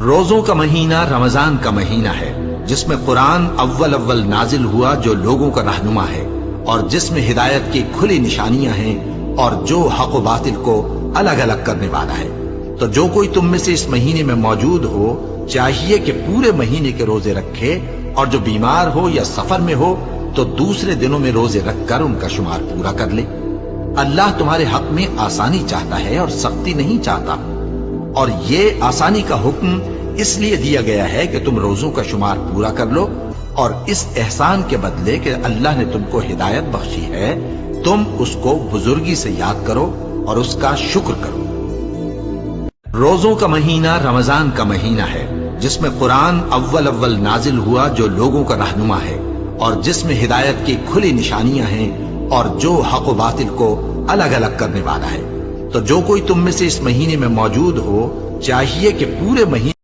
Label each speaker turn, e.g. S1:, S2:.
S1: روزوں کا مہینہ رمضان کا مہینہ ہے جس میں قرآن اول اول نازل ہوا، جو لوگوں کا رہنما ہے اور جس میں ہدایت کی کھلی نشانیاں ہیں اور جو حق و باطل کو الگ الگ کرنے والا ہے۔ تو جو کوئی تم میں سے اس مہینے میں موجود ہو چاہیے کہ پورے مہینے کے روزے رکھے، اور جو بیمار ہو یا سفر میں ہو تو دوسرے دنوں میں روزے رکھ کر ان کا شمار پورا کر لے۔ اللہ تمہارے حق میں آسانی چاہتا ہے اور سختی نہیں چاہتا، اور یہ آسانی کا حکم اس لیے دیا گیا ہے کہ تم روزوں کا شمار پورا کر لو، اور اس احسان کے بدلے کہ اللہ نے تم کو ہدایت بخشی ہے تم اس کو بزرگی سے یاد کرو اور اس کا شکر کرو۔ روزوں کا مہینہ رمضان کا مہینہ ہے جس میں قرآن اول اول نازل ہوا، جو لوگوں کا رہنما ہے اور جس میں ہدایت کی کھلی نشانیاں ہیں اور جو حق و باطل کو الگ الگ کرنے والا ہے۔ تو جو کوئی تم میں سے اس مہینے میں موجود ہو چاہیے کہ پورے مہینے